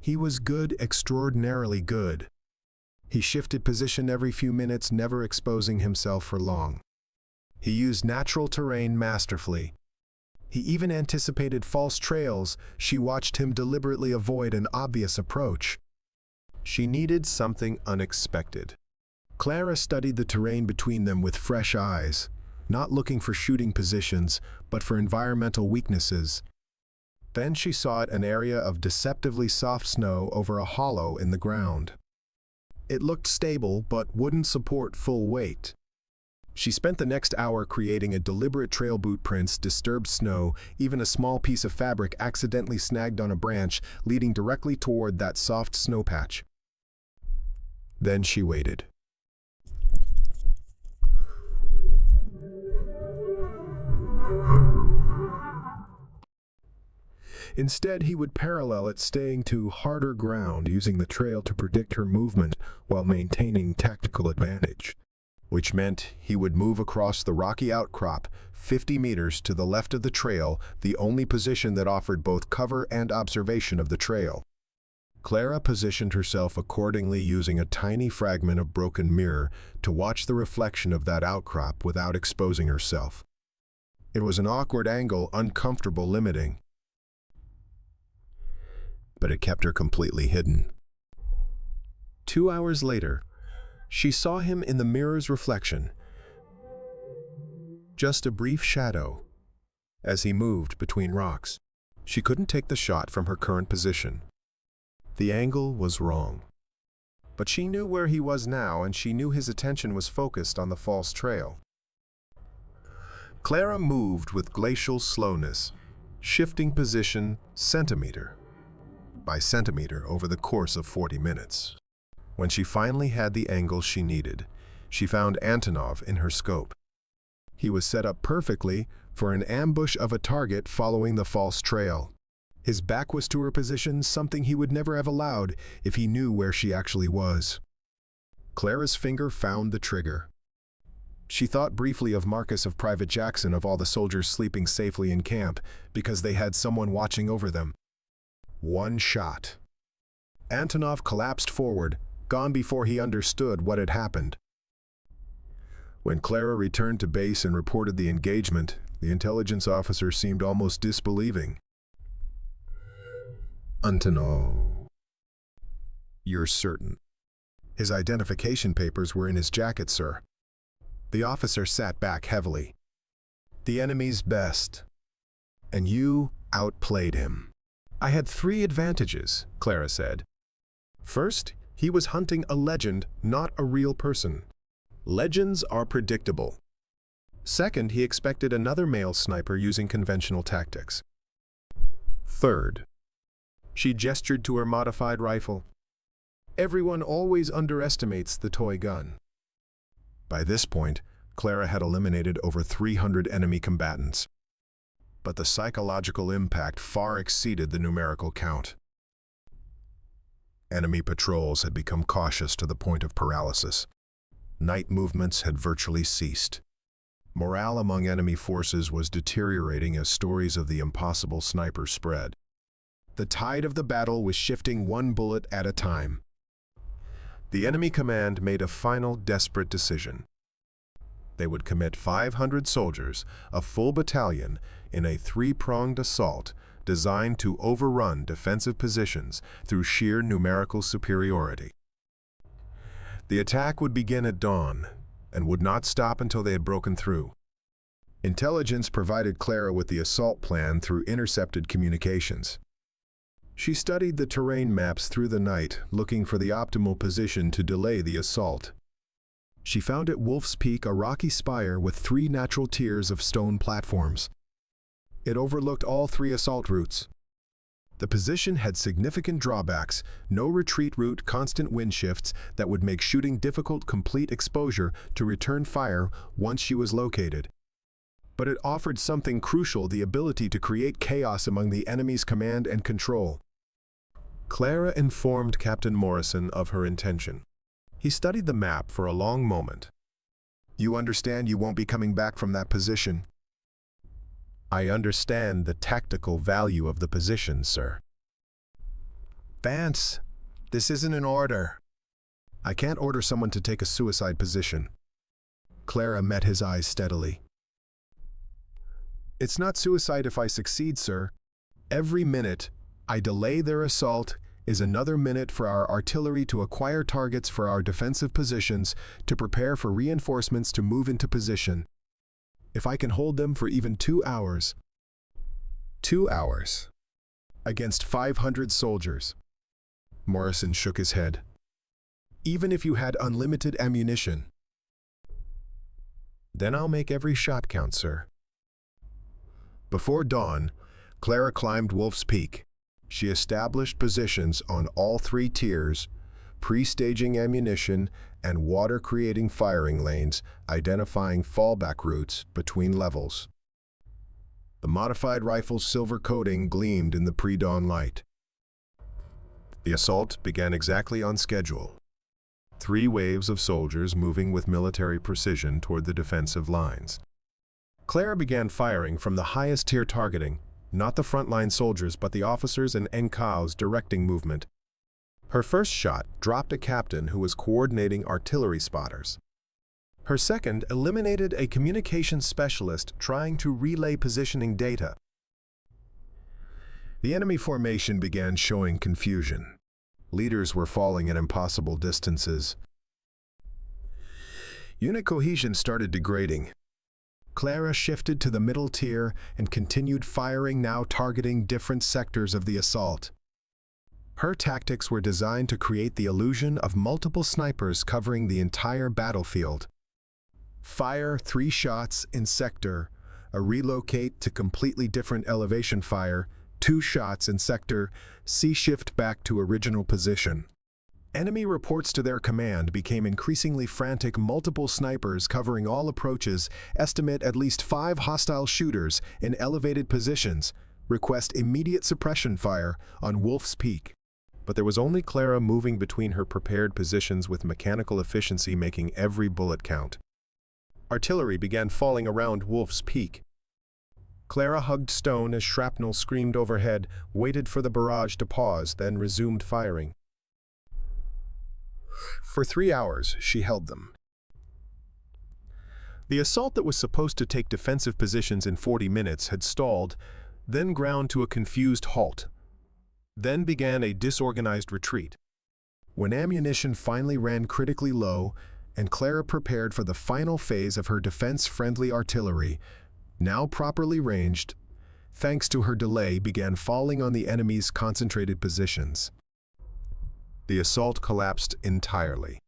He was good, extraordinarily good. He shifted position every few minutes, never exposing himself for long. He used natural terrain masterfully. He even anticipated false trails. She watched him deliberately avoid an obvious approach. She needed something unexpected. Clara studied the terrain between them with fresh eyes, not looking for shooting positions, but for environmental weaknesses. Then she sought an area of deceptively soft snow over a hollow in the ground. It looked stable, but wouldn't support full weight. She spent the next hour creating a deliberate trail: boot prints, disturbed snow, even a small piece of fabric accidentally snagged on a branch leading directly toward that soft snow patch. Then she waited. Instead, he would parallel it, staying to harder ground, using the trail to predict her movement while maintaining tactical advantage, which meant he would move across the rocky outcrop 50 meters to the left of the trail, the only position that offered both cover and observation of the trail. Clara positioned herself accordingly, using a tiny fragment of broken mirror to watch the reflection of that outcrop without exposing herself. It was an awkward angle, uncomfortable, limiting, but it kept her completely hidden. 2 hours later, she saw him in the mirror's reflection, just a brief shadow, as he moved between rocks. She couldn't take the shot from her current position. The angle was wrong. But she knew where he was now, and she knew his attention was focused on the false trail. Clara moved with glacial slowness, shifting position centimeter by centimeter over the course of 40 minutes. When she finally had the angle she needed, she found Antonov in her scope. He was set up perfectly for an ambush of a target following the false trail. His back was to her position, something he would never have allowed if he knew where she actually was. Clara's finger found the trigger. She thought briefly of Marcus, of Private Jackson, of all the soldiers sleeping safely in camp because they had someone watching over them. One shot. Antonov collapsed forward, gone before he understood what had happened. When Clara returned to base and reported the engagement, the intelligence officer seemed almost disbelieving. Antonov. You're certain? His identification papers were in his jacket, sir. The officer sat back heavily. The enemy's best. And you outplayed him. I had 3 advantages, Clara said. First, he was hunting a legend, not a real person. Legends are predictable. Second, he expected another male sniper using conventional tactics. Third, she gestured to her modified rifle. Everyone always underestimates the toy gun. By this point, Clara had eliminated over 300 enemy combatants. But the psychological impact far exceeded the numerical count. Enemy patrols had become cautious to the point of paralysis. Night movements had virtually ceased. Morale among enemy forces was deteriorating as stories of the impossible sniper spread. The tide of the battle was shifting one bullet at a time. The enemy command made a final desperate decision. They would commit 500 soldiers, a full battalion, in a 3-pronged assault designed to overrun defensive positions through sheer numerical superiority. The attack would begin at dawn and would not stop until they had broken through. Intelligence provided Clara with the assault plan through intercepted communications. She studied the terrain maps through the night, looking for the optimal position to delay the assault. She found at Wolf's Peak a rocky spire with 3 natural tiers of stone platforms. It overlooked all 3 assault routes. The position had significant drawbacks: no retreat route, constant wind shifts that would make shooting difficult, complete exposure to return fire once she was located. But it offered something crucial: the ability to create chaos among the enemy's command and control. Clara informed Captain Morrison of her intention. He studied the map for a long moment, You understand you won't be coming back from that position? I understand the tactical value of the position, sir. Vance, this isn't an order. I can't order someone to take a suicide position. Clara met his eyes steadily. It's not suicide if I succeed, sir. Every minute I delay their assault is another minute for our artillery to acquire targets for our defensive positions, to prepare for reinforcements to move into position. If I can hold them for even 2 hours. 2 hours. Against 500 soldiers. Morrison shook his head. Even if you had unlimited ammunition. Then I'll make every shot count, sir. Before dawn, Clara climbed Wolf's Peak. She established positions on all 3 tiers, pre-staging ammunition and water-creating firing lanes, identifying fallback routes between levels. The modified rifle's silver coating gleamed in the pre-dawn light. The assault began exactly on schedule. 3 waves of soldiers moving with military precision toward the defensive lines. Clara began firing from the highest tier, targeting not the frontline soldiers but the officers and NCOs directing movement. Her first shot dropped a captain who was coordinating artillery spotters. Her second eliminated a communications specialist trying to relay positioning data. The enemy formation began showing confusion. Leaders were falling at impossible distances. Unit cohesion started degrading. Clara shifted to the middle tier and continued firing, now targeting different sectors of the assault. Her tactics were designed to create the illusion of multiple snipers covering the entire battlefield. Fire 3 shots in sector, a relocate to completely different elevation fire, 2 shots in sector, C shift back to original position. Enemy reports to their command became increasingly frantic. Multiple snipers covering all approaches, estimate at least 5 hostile shooters in elevated positions, request immediate suppression fire on Wolf's Peak. But there was only Clara moving between her prepared positions with mechanical efficiency, making every bullet count. Artillery began falling around Wolf's Peak. Clara hugged stone as shrapnel screamed overhead, waited for the barrage to pause, then resumed firing. For 3 hours, she held them. The assault that was supposed to take defensive positions in 40 minutes had stalled, then ground to a confused halt. Then began a disorganized retreat. When ammunition finally ran critically low, and Clara prepared for the final phase of her defense-friendly artillery, now properly ranged, thanks to her delay, began falling on the enemy's concentrated positions. The assault collapsed entirely.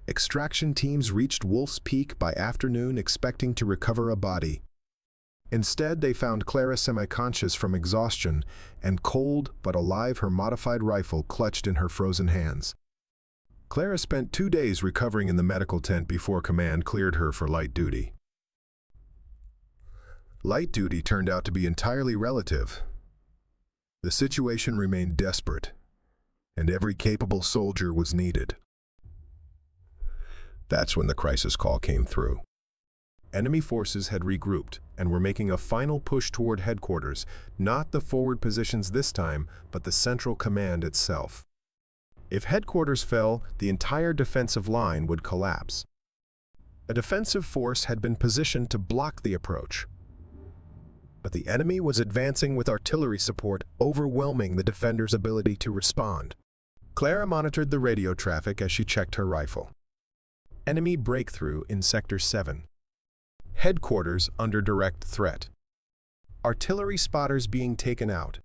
Extraction teams reached Wolf's Peak by afternoon expecting to recover a body. Instead, they found Clara semi-conscious from exhaustion and cold but alive, her modified rifle clutched in her frozen hands. Clara spent 2 days recovering in the medical tent before command cleared her for light duty. Light duty turned out to be entirely relative. The situation remained desperate, and every capable soldier was needed. That's when the crisis call came through. Enemy forces had regrouped and were making a final push toward headquarters, not the forward positions this time, but the central command itself. If headquarters fell, the entire defensive line would collapse. A defensive force had been positioned to block the approach, but the enemy was advancing with artillery support, overwhelming the defenders' ability to respond. Clara monitored the radio traffic as she checked her rifle. Enemy breakthrough in Sector 7. Headquarters under direct threat. Artillery spotters being taken out.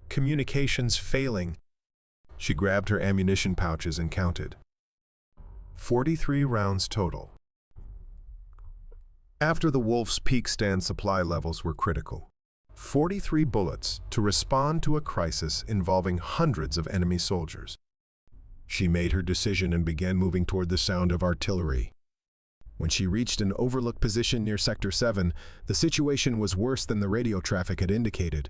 Communications failing. She grabbed her ammunition pouches and counted. 43 rounds total. After the Wolf's Peak stand, supply levels were critical. 43 bullets to respond to a crisis involving hundreds of enemy soldiers. She made her decision and began moving toward the sound of artillery. When she reached an overlooked position near Sector 7, the situation was worse than the radio traffic had indicated.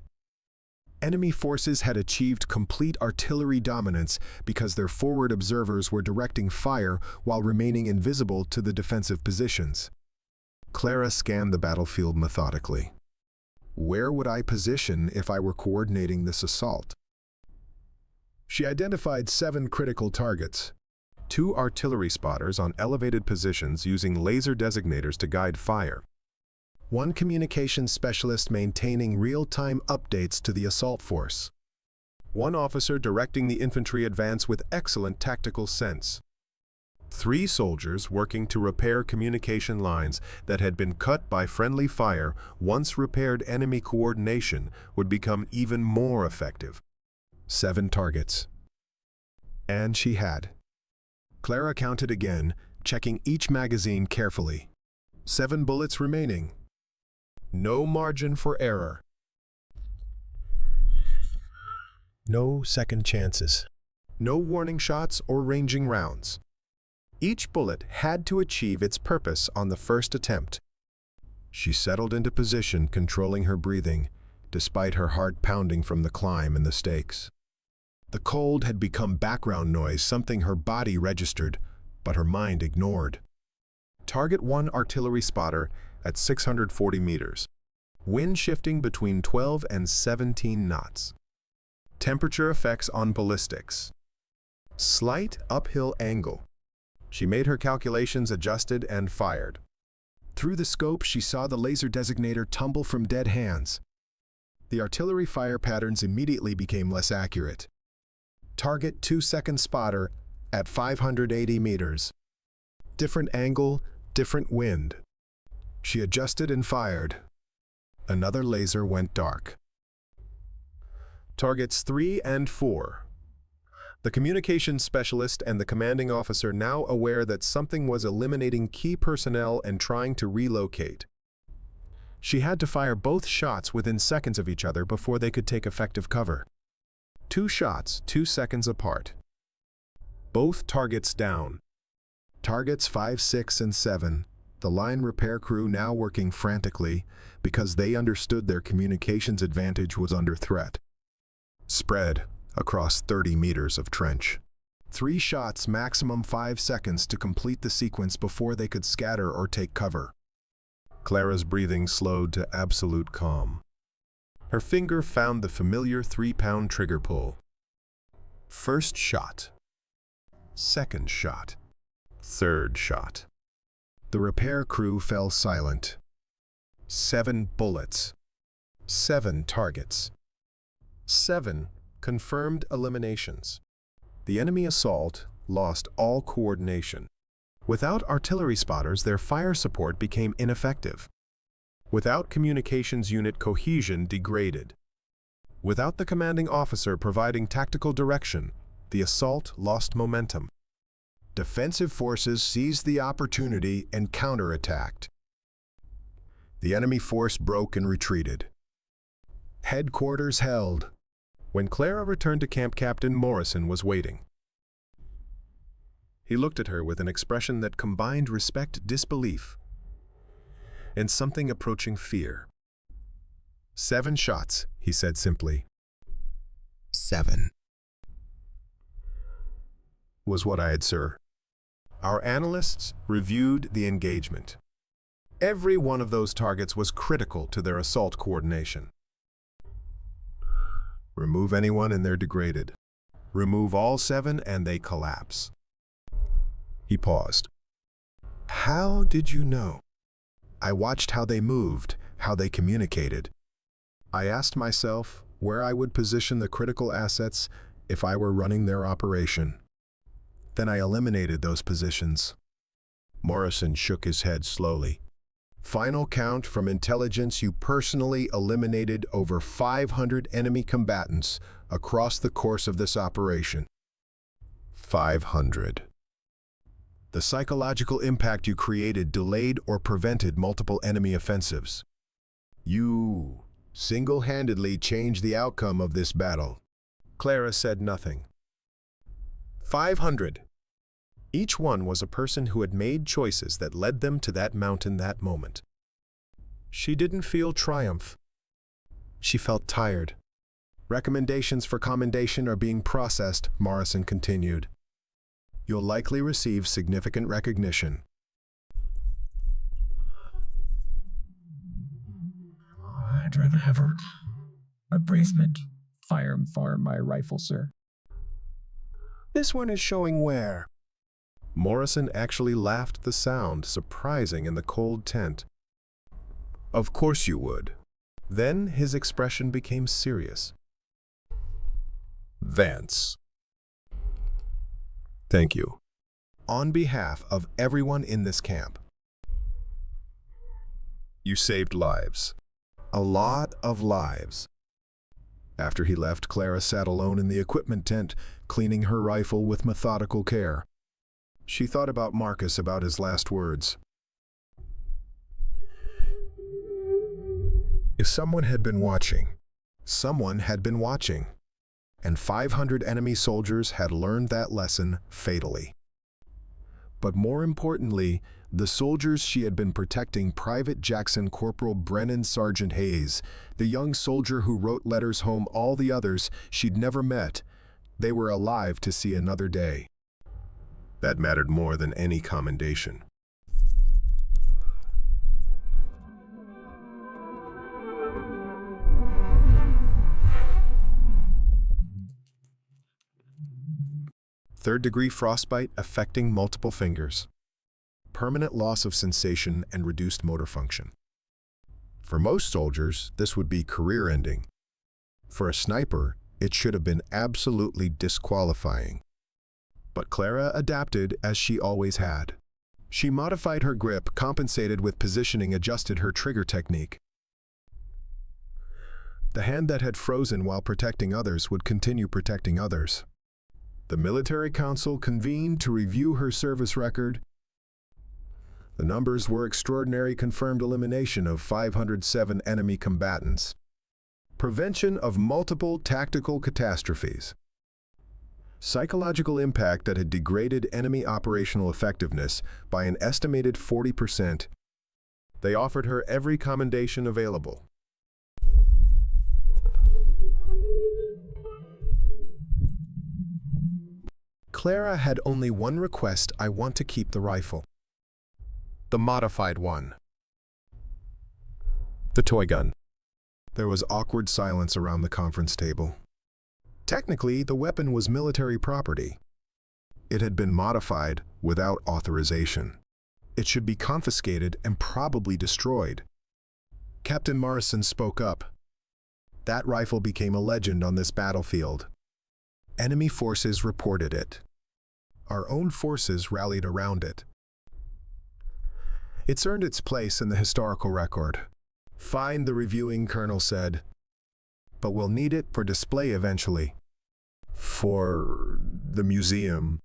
Enemy forces had achieved complete artillery dominance because their forward observers were directing fire while remaining invisible to the defensive positions. Clara scanned the battlefield methodically. Where would I position if I were coordinating this assault? She identified 7 critical targets. 2 artillery spotters on elevated positions using laser designators to guide fire. 1 communications specialist maintaining real-time updates to the assault force. 1 officer directing the infantry advance with excellent tactical sense. 3 soldiers working to repair communication lines that had been cut by friendly fire. Once repaired, enemy coordination would become even more effective. 7 targets. And she had. Clara counted again, checking each magazine carefully. 7 bullets remaining. No margin for error. No second chances. No warning shots or ranging rounds. Each bullet had to achieve its purpose on the first attempt. She settled into position, controlling her breathing, despite her heart pounding from the climb and the stakes. The cold had become background noise, something her body registered, but her mind ignored. Target 1 artillery spotter at 640 meters. Wind shifting between 12 and 17 knots. Temperature effects on ballistics. Slight uphill angle. She made her calculations, adjusted, and fired. Through the scope, she saw the laser designator tumble from dead hands. The artillery fire patterns immediately became less accurate. Target 2-second spotter at 580 meters. Different angle, different wind. She adjusted and fired. Another laser went dark. Targets 3 and 4. The communications specialist and the commanding officer, now aware that something was eliminating key personnel and trying to relocate. She had to fire both shots within seconds of each other before they could take effective cover. 2 shots, 2 seconds apart. Both targets down. Targets 5, 6, and 7. The line repair crew now working frantically because they understood their communications advantage was under threat. Spread across 30 meters of trench. 3 shots, maximum 5 seconds to complete the sequence before they could scatter or take cover. Clara's breathing slowed to absolute calm. Her finger found the familiar 3-pound trigger pull. First shot. Second shot. Third shot. The repair crew fell silent. 7 bullets. 7 targets. 7 confirmed eliminations. The enemy assault lost all coordination. Without artillery spotters, their fire support became ineffective. Without communications unit cohesion degraded. Without the commanding officer providing tactical direction, the assault lost momentum. Defensive forces seized the opportunity and counterattacked. The enemy force broke and retreated. Headquarters held. When Clara returned to camp, Captain Morrison was waiting. He looked at her with an expression that combined respect, disbelief, and something approaching fear. 7 shots, he said simply. 7. Was what I had, sir. Our analysts reviewed the engagement. Every one of those targets was critical to their assault coordination. Remove anyone and they're degraded. Remove all 7 and they collapse. He paused. How did you know? I watched how they moved, how they communicated. I asked myself where I would position the critical assets if I were running their operation. Then I eliminated those positions. Morrison shook his head slowly. Final count from intelligence, you personally eliminated over 500 enemy combatants across the course of this operation. 500. The psychological impact you created delayed or prevented multiple enemy offensives. You single-handedly changed the outcome of this battle. Clara said nothing. 500. Each one was a person who had made choices that led them to that mountain that moment. She didn't feel triumph. She felt tired. Recommendations for commendation are being processed, Morrison continued. You'll likely receive significant recognition.
I'd rather have a replacement fire for my rifle, sir.
This one is showing wear. Morrison actually laughed, the sound surprising in the cold tent. Of course you would. Then his expression became serious. Vance. Thank you. On behalf of everyone in this camp. You saved lives. A lot of lives. After he left, Clara sat alone in the equipment tent, cleaning her rifle with methodical care. She thought about Marcus, about his last words. If someone had been watching, and 500 enemy soldiers had learned that lesson fatally. But more importantly, the soldiers she had been protecting, Private Jackson, Corporal Brennan, Sergeant Hayes, the young soldier who wrote letters home, all the others she'd never met, they were alive to see another day. That mattered more than any commendation. Third-degree frostbite affecting multiple fingers. Permanent loss of sensation and reduced motor function. For most soldiers, this would be career-ending. For a sniper, it should have been absolutely disqualifying. But Clara adapted as she always had. She modified her grip, compensated with positioning, adjusted her trigger technique. The hand that had frozen while protecting others would continue protecting others. The military council convened to review her service record. The numbers were extraordinary: confirmed elimination of 507 enemy combatants. Prevention of multiple tactical catastrophes. Psychological impact that had degraded enemy operational effectiveness by an estimated 40%. They offered her every commendation available. Clara had only one request: I want to keep the rifle. The modified one. The toy gun. There was awkward silence around the conference table. Technically, the weapon was military property. It had been modified without authorization. It should be confiscated and probably destroyed. Captain Morrison spoke up. That rifle became a legend on this battlefield. Enemy forces reported it. Our own forces rallied around it. It's earned its place in the historical record. Fine, the reviewing colonel said. But we'll need it for display eventually. For the museum.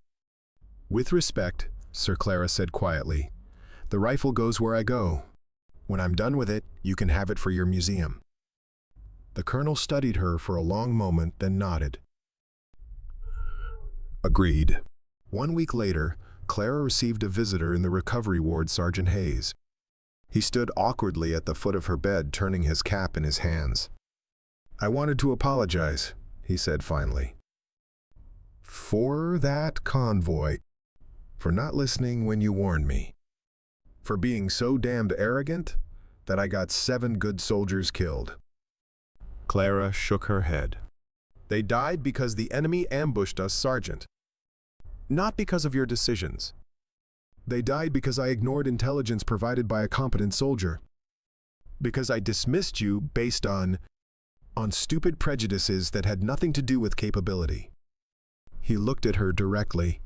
With respect, Sir Clara said quietly, the rifle goes where I go. When I'm done with it, you can have it for your museum. The colonel studied her for a long moment, then nodded. Agreed. 1 week later, Clara received a visitor in the recovery ward, Sergeant Hayes. He stood awkwardly at the foot of her bed, turning his cap in his hands. I wanted to apologize, he said finally. For that convoy. For not listening when you warned me. For being so damned arrogant that I got 7 good soldiers killed. Clara shook her head. They died because the enemy ambushed us, Sergeant. Not because of your decisions. They died because I ignored intelligence provided by a competent soldier. Because I dismissed you based on stupid prejudices that had nothing to do with capability. He looked at her directly.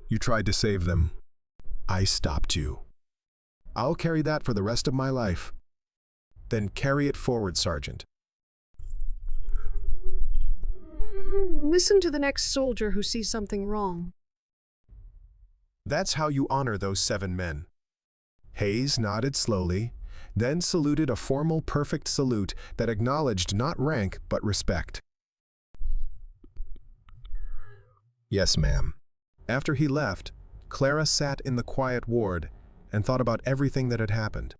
You tried to save them. I stopped you. I'll carry that for the rest of my life. Then carry it forward, Sergeant.
Listen to the next soldier who sees something wrong.
That's how you honor those 7 men. Hayes nodded slowly, then saluted a formal, perfect salute that acknowledged not rank but respect. Yes, ma'am. After he left, Clara sat in the quiet ward and thought about everything that had happened.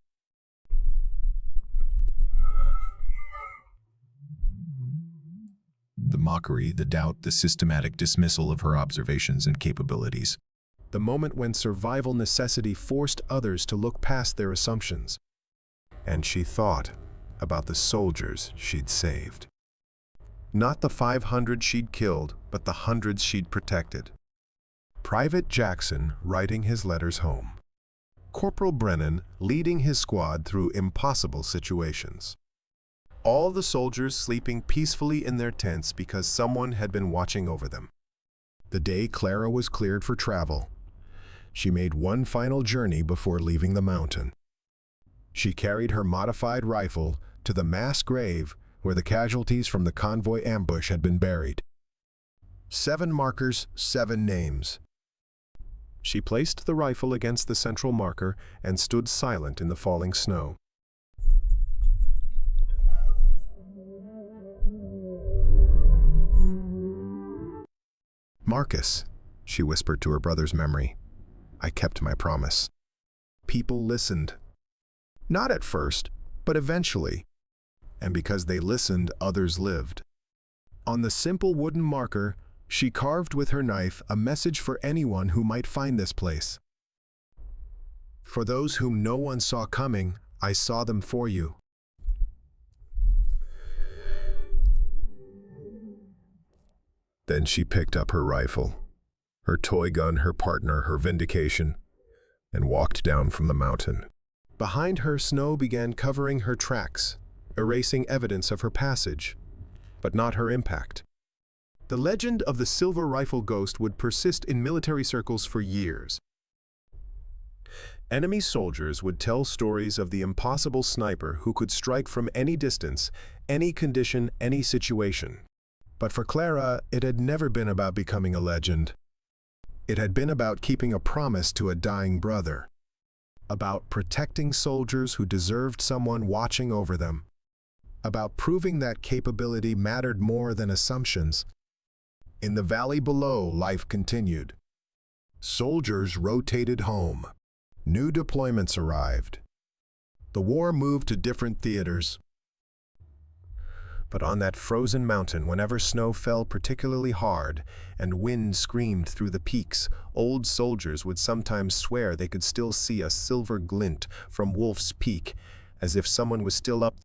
mockery, the doubt, the systematic dismissal of her observations and capabilities. The moment when survival necessity forced others to look past their assumptions. And she thought about the soldiers she'd saved. Not the 500 she'd killed, but the hundreds she'd protected. Private Jackson writing his letters home. Corporal Brennan leading his squad through impossible situations. All the soldiers sleeping peacefully in their tents because someone had been watching over them. The day Clara was cleared for travel, she made one final journey before leaving the mountain. She carried her modified rifle to the mass grave where the casualties from the convoy ambush had been buried. 7 markers, 7 names. She placed the rifle against the central marker and stood silent in the falling snow. Marcus, she whispered to her brother's memory. I kept my promise. People listened. Not at first, but eventually. And because they listened, others lived. On the simple wooden marker, she carved with her knife a message for anyone who might find this place. For those whom no one saw coming, I saw them for you. Then she picked up her rifle, her toy gun, her partner, her vindication, and walked down from the mountain. Behind her, snow began covering her tracks, erasing evidence of her passage, but not her impact. The legend of the Silver Rifle Ghost would persist in military circles for years. Enemy soldiers would tell stories of the impossible sniper who could strike from any distance, any condition, any situation. But for Clara, it had never been about becoming a legend. It had been about keeping a promise to a dying brother, about protecting soldiers who deserved someone watching over them, about proving that capability mattered more than assumptions. In the valley below, life continued. Soldiers rotated home. New deployments arrived. The war moved to different theaters. But on that frozen mountain, whenever snow fell particularly hard and wind screamed through the peaks, old soldiers would sometimes swear they could still see a silver glint from Wolf's Peak, as if someone was still up